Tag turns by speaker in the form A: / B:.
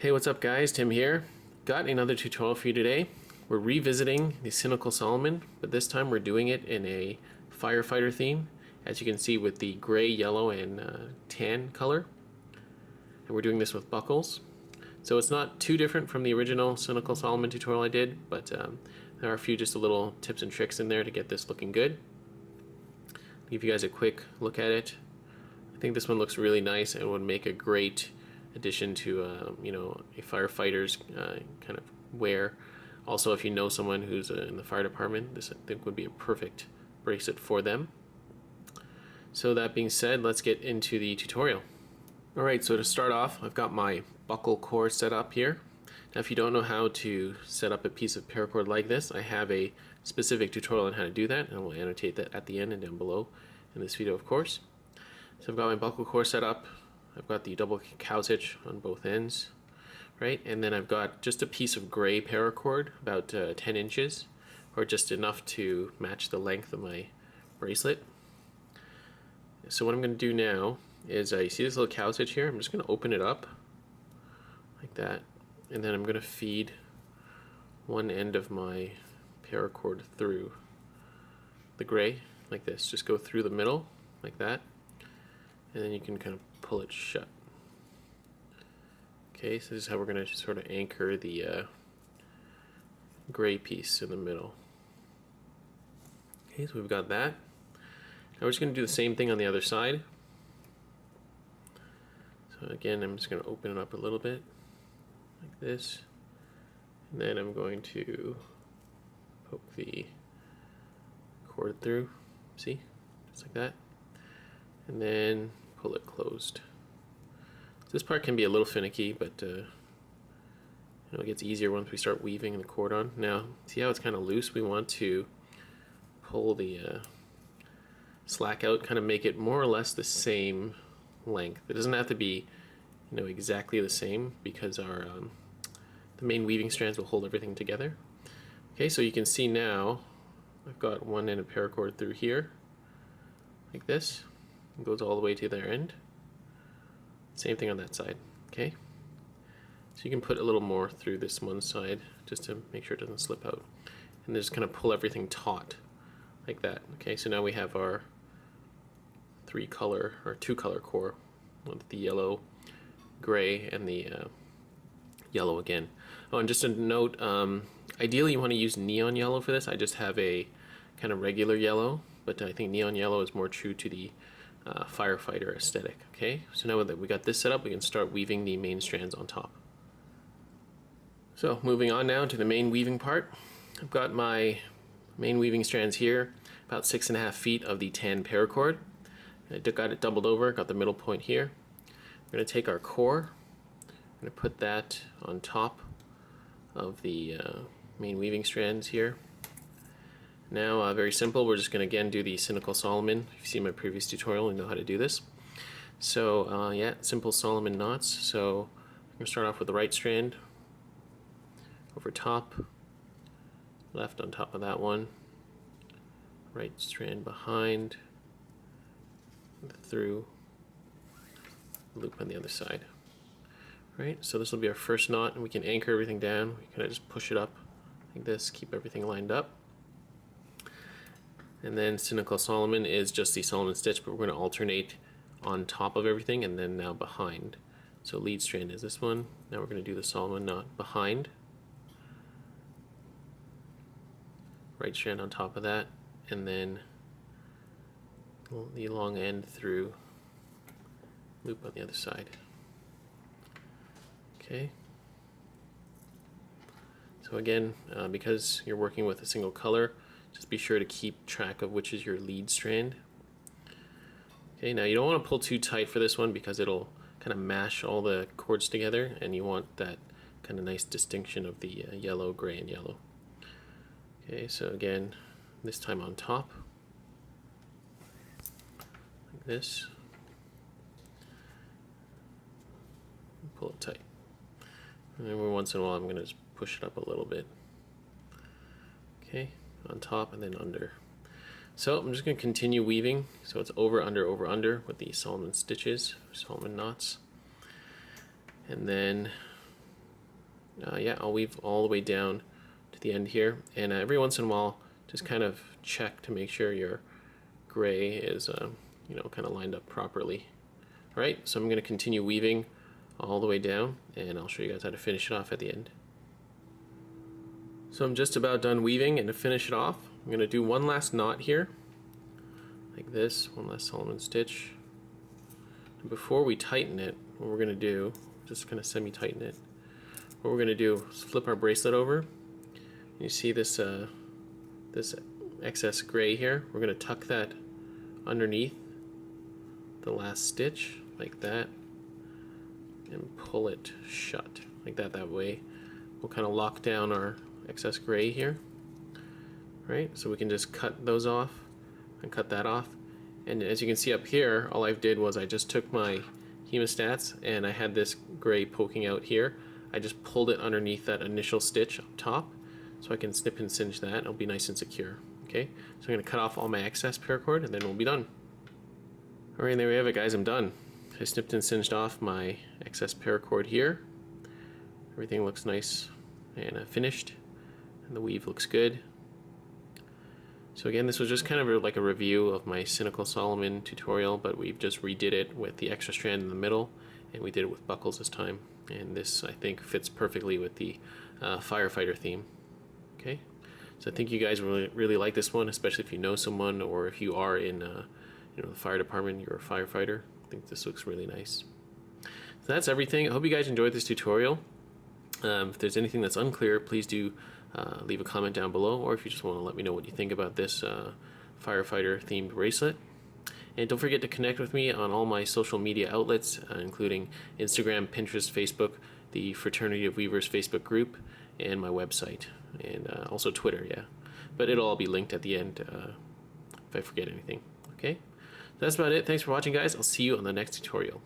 A: Hey, what's up guys? Tim here. Got another tutorial for you today. We're revisiting the Cynical Solomon, but this time we're doing it in a Firefighter theme, as you can see with the gray, yellow, and tan color. And we're doing this with buckles. So it's not too different from the original Cynical Solomon tutorial I did, but there are a few just a little tips and tricks in there to get this looking good. I'll give you guys a quick look at it. I think this one looks really nice and would make a great addition to a firefighter's kind of wear. Also, if you know someone who's in the fire department, this I think would be a perfect bracelet for them. So that being said, let's get into the tutorial. Alright, so to start off, I've got my buckle core set up here. Now if you don't know how to set up a piece of paracord like this, I have a specific tutorial on how to do that, and we'll annotate that at the end and down below in this video, of course. So I've got my buckle core set up. I've got the double cow hitch on both ends, right? And then I've got just a piece of gray paracord, about 10 inches, or just enough to match the length of my bracelet. So what I'm going to do now is, you see this little cow hitch here? I'm just going to open it up like that, and then I'm going to feed one end of my paracord through the gray, like this. Just go through the middle, like that. And then you can kind of pull it shut. Okay, so this is how we're going to sort of anchor the gray piece in the middle. Okay, so we've got that. Now we're just going to do the same thing on the other side. So again, I'm just going to open it up a little bit, like this. And then I'm going to poke the cord through, see? Just like that. And then pull it closed. So this part can be a little finicky, but it gets easier once we start weaving the cord on. Now, see how it's kind of loose? We want to pull the slack out, kind of make it more or less the same length. It doesn't have to be, exactly the same, because our the main weaving strands will hold everything together. Okay, so you can see now I've got one end of paracord through here, like this. It goes all the way to their end. Same thing on that side, okay? So you can put a little more through this one side just to make sure it doesn't slip out. And then just kind of pull everything taut, like that. Okay, so now we have our two color core with the yellow, gray, and the yellow again. Oh, and just a note, ideally you want to use neon yellow for this. I just have a kind of regular yellow, but I think neon yellow is more true to the firefighter aesthetic. Okay, so now that we got this set up, we can start weaving the main strands on top. So moving on now to the main weaving part. I've got my main weaving strands here, about 6.5 feet of the tan paracord. I got it doubled over, got the middle point here. We're going to take our core, I'm going to put that on top of the main weaving strands here. Now, very simple, we're just going to again do the Cynical Solomon. If you've seen my previous tutorial, you know how to do this. So, yeah, simple Solomon knots. So, I'm going to start off with the right strand over top, left on top of that one, right strand behind, through, loop on the other side. Right, so this will be our first knot, and we can anchor everything down. We kind of just push it up like this, keep everything lined up. And then Cynical Solomon is just the Solomon stitch, but we're going to alternate on top of everything and then now behind. So lead strand is this one. Now we're going to do the Solomon knot behind. Right strand on top of that, and then the long end through, loop on the other side. Okay. So again, because you're working with a single color, just be sure to keep track of which is your lead strand. Okay, now you don't want to pull too tight for this one because it'll kind of mash all the cords together, and you want that kind of nice distinction of the yellow, gray, and yellow. Okay, so again, this time on top, like this. Pull it tight. And every once in a while I'm going to just push it up a little bit. Okay, on top and then under. So I'm just going to continue weaving. So it's over, under with the Solomon stitches, Solomon knots. And then yeah, I'll weave all the way down to the end here, and every once in a while just kind of check to make sure your gray is you know, kind of lined up properly. All right, so I'm going to continue weaving all the way down, and I'll show you guys how to finish it off at the end. So I'm just about done weaving, and to finish it off, I'm going to do one last knot here, like this, one last Solomon stitch. And before we tighten it, what we're going to do, just kind of semi-tighten it, what we're going to do is flip our bracelet over. You see this, this excess gray here, we're going to tuck that underneath the last stitch, like that, and pull it shut, like that. That way we'll kind of lock down our excess gray here, right? So we can just cut those off and cut that off. And as you can see up here, all I did was I just took my hemostats and I had this gray poking out here. I just pulled it underneath that initial stitch up top so I can snip and cinch that. It'll be nice and secure. Okay, so I'm going to cut off all my excess paracord and then we'll be done. Alright, there we have it, guys. I'm done. I snipped and cinched off my excess paracord here. Everything looks nice and finished, and the weave looks good. So again, this was just kind of like a review of my Cynical Solomon tutorial, but we've just redid it with the extra strand in the middle, and we did it with buckles this time. And this, I think, fits perfectly with the Firefighter theme. Okay, so I think you guys really like this one, especially if you know someone or if you are in you know, the fire department, you're a firefighter. I think this looks really nice. So that's everything. I hope you guys enjoyed this tutorial. If there's anything that's unclear, please do leave a comment down below, or if you just want to let me know what you think about this firefighter themed bracelet. And don't forget to connect with me on all my social media outlets, including Instagram, Pinterest, Facebook, the Fraternity of Weavers Facebook group, and my website, and also Twitter, yeah. But it'll all be linked at the end if I forget anything, okay? That's about it. Thanks for watching, guys. I'll see you on the next tutorial.